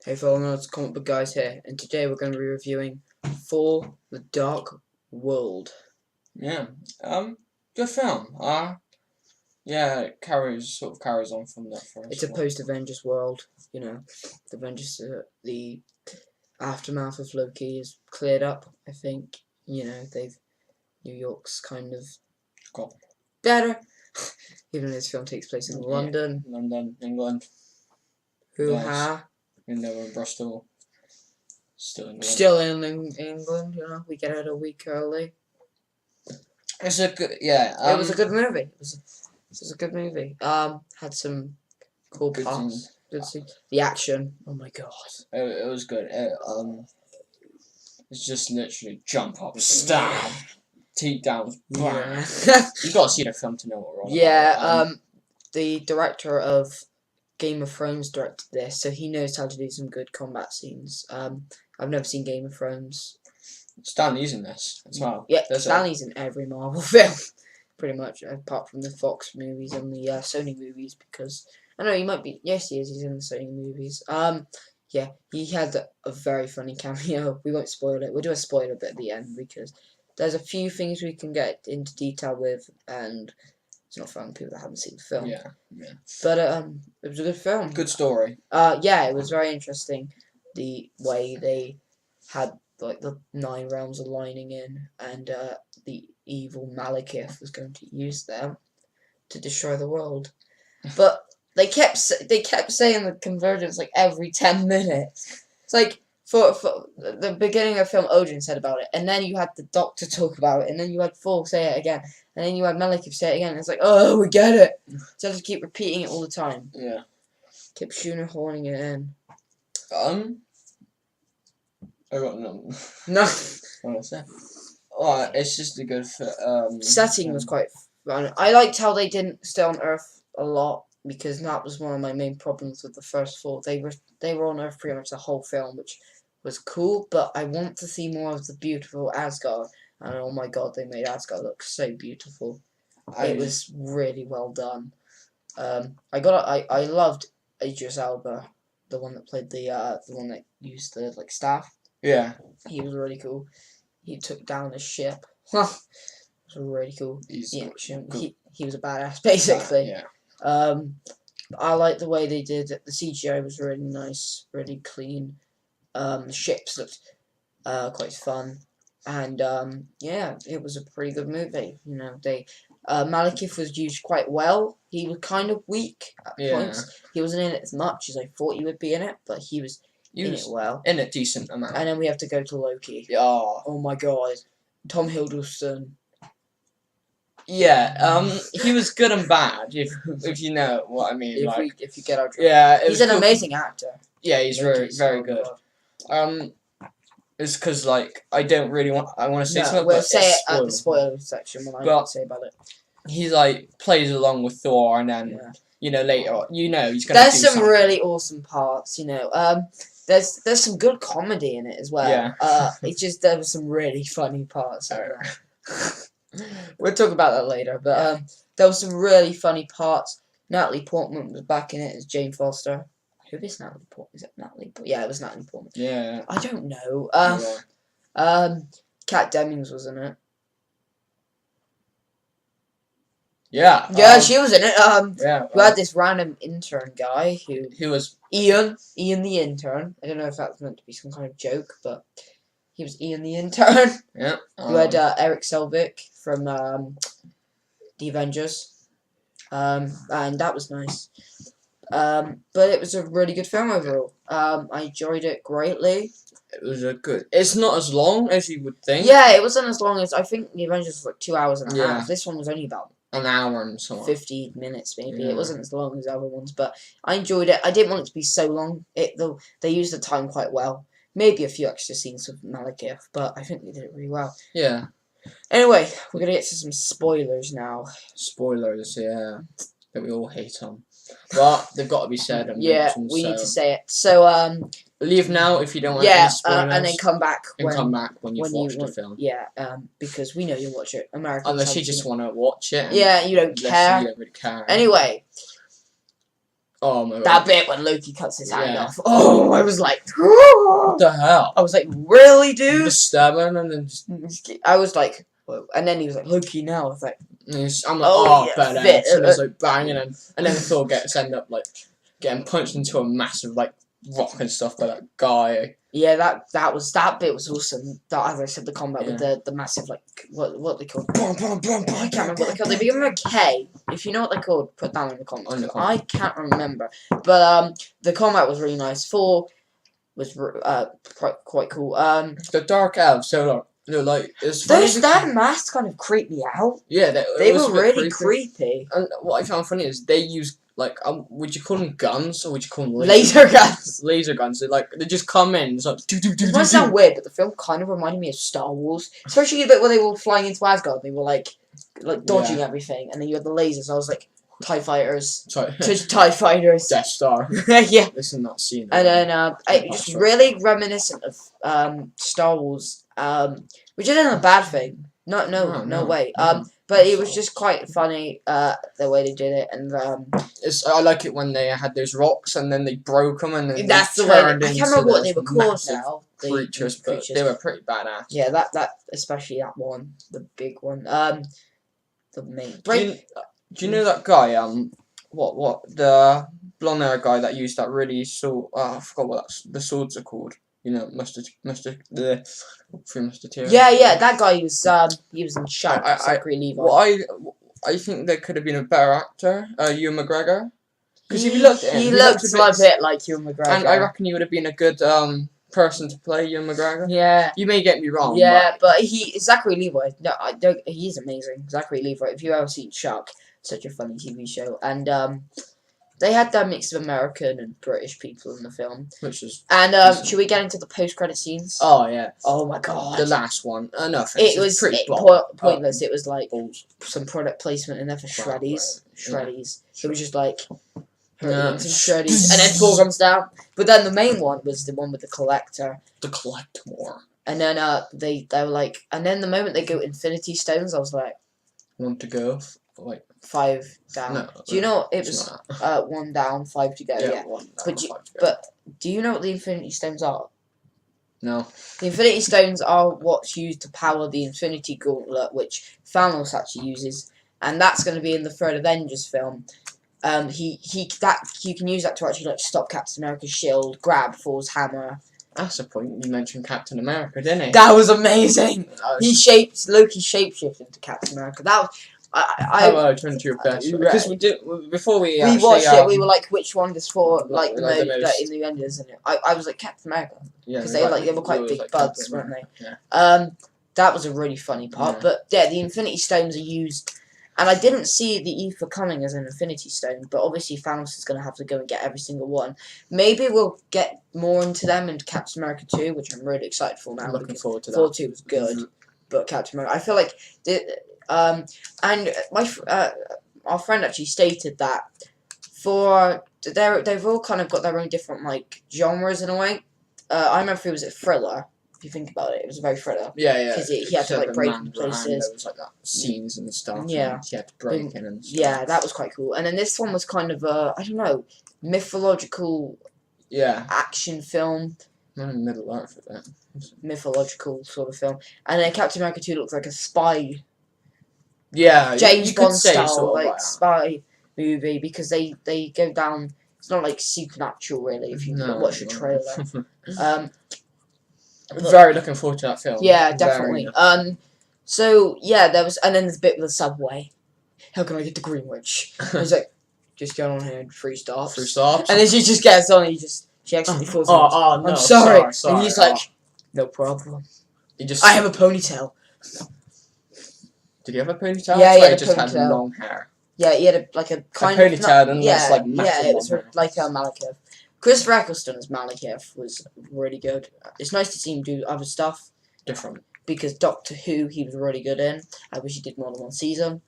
Hey fellow it's Comic Book Guys here, and today we're going to be reviewing Thor: The Dark World. Yeah, good film. Yeah, it carries on from that first. It's a post-Avengers world, the Avengers, the aftermath of Loki is cleared up. I think, New York's kind of got better, even though this film takes place in London. London, England. Hoo-ha. And they were in Bristol. Still in England, we get out a week early. It's a good, yeah. It was a good movie. It was a good movie. Had some cool parts. Good scene. The action. Oh my god. It was good. It's just literally jump up, stab, teeth down. Yeah. You gotta see the film to know what we're on. Yeah. About. The director of Game of Thrones directed this, so he knows how to do some good combat scenes. I've never seen Game of Thrones. Stan Lee's in this as well. Yeah, Stan Lee's in every Marvel film, pretty much, apart from the Fox movies and the Sony movies, because I know he might be. Yes, he is. He's in the Sony movies. Yeah, he had a very funny cameo. We won't spoil it. We'll do a spoiler bit at the end because there's a few things we can get into detail with, and it's not fun for people that haven't seen the film. Yeah. But it was a good film. Good story. Yeah, it was very interesting the way they had like the 9 realms aligning in, and the evil Malekith was going to use them to destroy the world. But they kept saying the convergence like every 10 minutes. It's like for the beginning of the film, Odin said about it, and then you had the Doctor talk about it, and then you had Thor say it again, and then you had Malekith say it again. It's like, oh, we get it. So I just keep repeating it all the time. Yeah. Keep shoehorning it in. I got nothing. No. What I say? Oh, it's just a good. Setting was quite fun. I liked how they didn't stay on Earth a lot, because that was one of my main problems with the first Thor. They were on Earth pretty much the whole film, which was cool. But I want to see more of the beautiful Asgard. And oh my god, they made Asgard look so beautiful. It was really well done. I loved Idris Elba, the one that played the one that used the staff. Yeah. He was really cool. He took down a ship. It was really cool. He was a badass, basically. Yeah. I like the way they did it. The CGI was really nice, really clean. The ships looked quite fun. And yeah, it was a pretty good movie. Malekith was used quite well. He was kind of weak at points. He wasn't in it as much as I thought he would be in it, but he was in it well. In a decent amount. And then we have to go to Loki. Yeah. Oh my god. Tom Hiddleston. Yeah, he was good and bad, if you know what I mean. If you get our drift. Yeah, he's an amazing actor. Yeah, he's very good. It's because I don't really want. I want to say something. We'll say it at the spoiler section when I say about it. He's plays along with Thor, and then later on, he's gonna. There's some really awesome parts. There's some good comedy in it as well. Yeah. It's just there was some really funny parts. We'll talk about that later, but there was some really funny parts. Natalie Portman was back in it as Jane Foster. Who is Natalie Portman? Is it Natalie? Yeah, it was Natalie Portman. Yeah. I don't know. Kat Dennings was in it. Yeah. Yeah, she was in it. Yeah. We had this random intern guy who was Ian the intern. I don't know if that's meant to be some kind of joke, but he was Ian the intern. Yeah. You had Eric Selvig from the Avengers, and that was nice. But it was a really good film overall. I enjoyed it greatly. It was a good. It's not as long as you would think. Yeah, it wasn't as long as I think the Avengers was 2 hours and a half. This one was only about an hour and so on. 15 minutes maybe. Yeah. It wasn't as long as the other ones, but I enjoyed it. I didn't want it to be so long. They used the time quite well. Maybe a few extra scenes with Malekith, but I think they did it really well. Yeah. Anyway, we're gonna get to some spoilers now. Spoilers, yeah, that we all hate on, but they've got to be said. And yeah, we need to say it. So leave now if you don't want any spoilers. And then come back. When you've watched the film. Yeah, because we know you'll watch it. Americans. Unless you just want to watch it. Yeah, you don't care. You don't really care. Anyway. Oh my god. That bit when Loki cuts his hand Yeah. off. Oh, I was like, What the hell? I was like, really, dude? Just stabbing and then just. I was like, and then he was like, Loki now. I was like, I'm like, oh, yeah, badass. And it's like banging and then Thor end up like getting punched into a massive like rock and stuff by that guy. Yeah, that bit was awesome. That, as I said, the combat with the massive like what they called. I can't remember what they called. They begin with a K. If you know what they're called, put down in the comments. I can't remember. But the combat was really nice. Thor was quite cool. The dark elves, so like it's that mask kind of creeped me out. Yeah, they were really creepy. And what I found funny is they use like would you call them guns or would you call them laser guns? Laser guns. They just come in. It's like It might sound weird, but the film kind of reminded me of Star Wars, especially the bit where they were flying into Asgard. They were like dodging everything, and then you had the lasers. I was like, TIE fighters, TIE fighters, Death Star. Yeah. Listen, that scene. And then just really reminiscent of Star Wars, which isn't a bad thing. No way. But it was just quite funny the way they did it, and I like it when they had those rocks and then they broke them and then that's the way. I can't remember what they were called now. Creatures, but they were pretty badass. Yeah, that especially that one, the big one. The main. Do you know that guy? The blonde hair guy that used that really sword? I forgot what the swords are called. You know, the Three Musketeers. Yeah, that guy he was in Shark. Zachary Levi. Well, I think there could have been a better actor, Ewan McGregor, because if you looked at him, he looked a bit like Ewan McGregor, and I reckon he would have been a good person to play Ewan McGregor. Yeah, you may get me wrong. Yeah, but Zachary Levi. No, I don't. He's amazing, Zachary Levi. If you ever seen Shark, such a funny TV show, and they had that mix of American and British people in the film. Which is... And should we get into the post-credit scenes? Oh, yeah. Oh, my God. The last one. No, it was pretty pointless. It was like some product placement in there for Shreddies. Shreddies. Yeah. It was just like... Shreddies. And then Thor comes down. But then the main one was the one with the Collector. The Collector. And then they were like... And then the moment they go Infinity Stones, I was like... Want to go? Like... 5 down. No, do you know it was 1 down, 5 to go? Yeah. 1 down, but do you know what the Infinity Stones are? No. The Infinity Stones are what's used to power the Infinity Gauntlet, which Thanos actually uses, and that's going to be in the third Avengers film. You can use that to actually like stop Captain America's shield, grab Thor's hammer. That's the point. You mentioned Captain America, didn't he? That was amazing. Loki shapeshifted into Captain America. That was. How about I turn to your best? Because we did before we watched it. We were like, which one does Thor like the most in the Avengers? And I was like Captain America because they were quite big buds, weren't they? Yeah. That was a really funny part. Yeah. But yeah, the Infinity Stones are used, and I didn't see the ether coming as an Infinity Stone. But obviously Thanos is going to have to go and get every single one. Maybe we'll get more into them in Captain America 2, which I'm really excited for now. I'm looking forward to that. Thor 2 was good, but Captain America, I feel like and our friend actually stated that they've all kind of got their own different like genres in a way. I remember it was a thriller. If you think about it, it was a very thriller. Yeah. Because he had to like break in places. There was like that scenes and stuff. Yeah. He had to break in and stuff. Yeah, that was quite cool. And then this one was kind of I don't know, mythological. Yeah. Action film. Middle Earth with that. Mythological sort of film. And then Captain America 2 looks like a spy. Yeah, James Bond style, sort of spy movie, because they go down. It's not like supernatural, really. If you watch the trailer, very looking forward to that film. Yeah, definitely. So yeah, there was, and then there's a bit with the subway. How can I get to Greenwich? He's like, just get on here, 3 stops. 3 stops. And then she just gets on. And she actually falls. Oh no! I'm sorry. Sorry. And he's like, no problem. He just. I have a ponytail. Did he have a ponytail? Yeah, he had a just ponytail. Had long hair. Yeah, he had a kind of ponytail and like massive it was like Malekith. Christopher Eccleston as Malekith was really good. It's nice to see him do other stuff. Different. Because Doctor Who, he was really good in. I wish he did more than 1 season.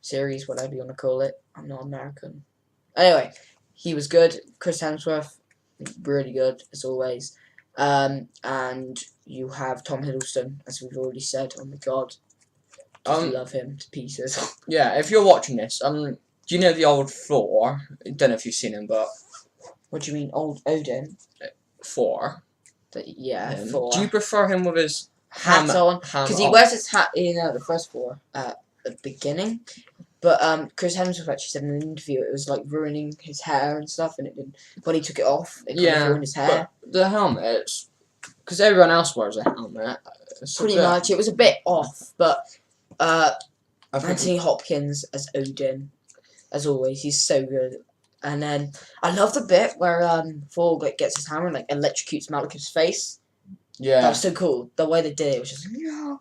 Series, whatever you want to call it. I'm not American. Anyway, he was good. Chris Hemsworth, really good as always. And you have Tom Hiddleston, as we've already said. Oh my god. I love him to pieces. Yeah, if you're watching this, Do you know the old Thor? I don't know if you've seen him, but What do you mean, old Odin? Thor. Yeah, Thor. Do you prefer him with his hat on? Because he wears his hat in the first Thor at the beginning. But Chris Hemsworth actually said in an interview it was like ruining his hair and stuff, and it didn't. When he took it off, it kind of ruined his hair. But the helmet, because everyone else wears a helmet. Pretty much, it was a bit off, but Anthony Hopkins as Odin, as always, he's so good. And then I love the bit where Thor gets his hammer and like electrocutes Malekith's face. Yeah, that was so cool. The way they did it was just yeah.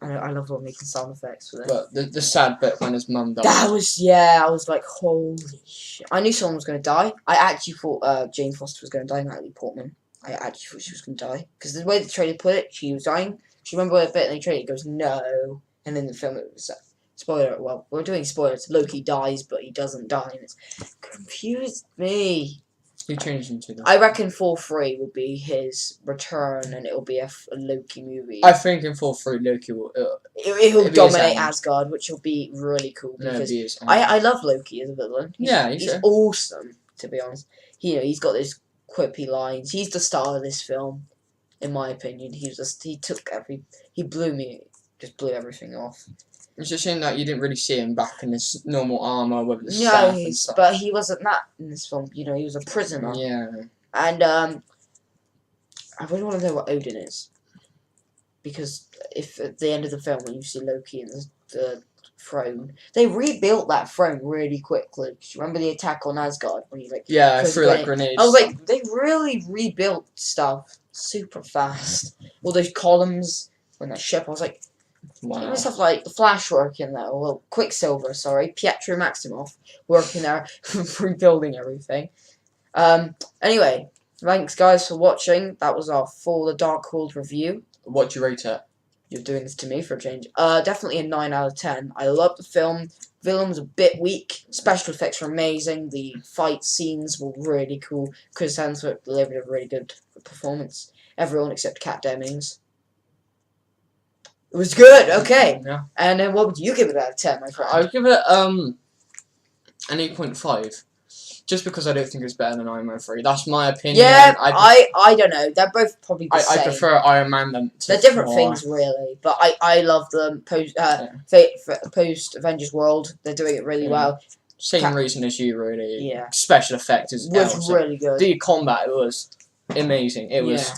I love making sound effects for them. But the sad bit when his mum died. That was, yeah, I was like, holy shit. I knew someone was going to die. I actually thought Jane Foster was going to die, Natalie Portman. I actually thought she was going to die. Because the way the trailer put it, she was dying. Do you remember a bit in the trailer? It goes, no. And then the film, it was, spoiler, well, we're doing spoilers. Loki dies, but he doesn't die. And it's confused me. Who changed him to that? I reckon Thor 3 will be his return, and it'll be a Loki movie. I think in Thor 3, Loki will... He'll dominate Asgard, which will be really cool. Because I love Loki as a villain. He's awesome, to be honest. He's got those quippy lines. He's the star of this film, in my opinion. He blew everything off. It's a shame that you didn't really see him back in his normal armour with the staff and stuff. But he wasn't that in this film. He was a prisoner. Yeah. And I really want to know what Odin is. Because if at the end of the film, when you see Loki in the throne, they rebuilt that throne really quickly. Remember the attack on Asgard when he threw like grenades. I was like, they really rebuilt stuff super fast. All those columns when that ship. I was like. Wow. Even stuff like the Flash working there, well, Quicksilver, Pietro Maximoff working there, rebuilding everything. Anyway, thanks guys for watching. That was our For the Darkhold review. What do you rate it? You're doing this to me for a change. Definitely a 9 out of 10. I love the film. Villain was a bit weak. Special effects were amazing. The fight scenes were really cool. Chris Hemsworth delivered a really good performance. Everyone except Kat Dennings. It was good, okay. Yeah. And then what would you give it out of 10, my friend? I would give it an 8.5. Just because I don't think it's better than Iron Man 3. That's my opinion. Yeah, I don't know. They're both probably the same. I prefer Iron Man than They're different things, really. But I love them. Post Avengers World, they're doing it really well. Same reason as you, really. Yeah. Special effects was really good. The combat was amazing. It was...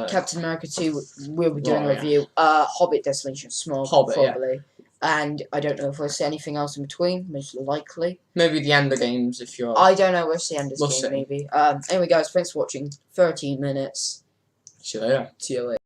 Captain America 2, we'll be doing a review. Hobbit Desolation Smog, probably. Yeah. And I don't know if we'll see anything else in between, most likely. Maybe the Ender Games, if you're... I don't know, we'll see Ender's Game, maybe. Anyway, guys, thanks for watching. 13 minutes. See you later. See you later.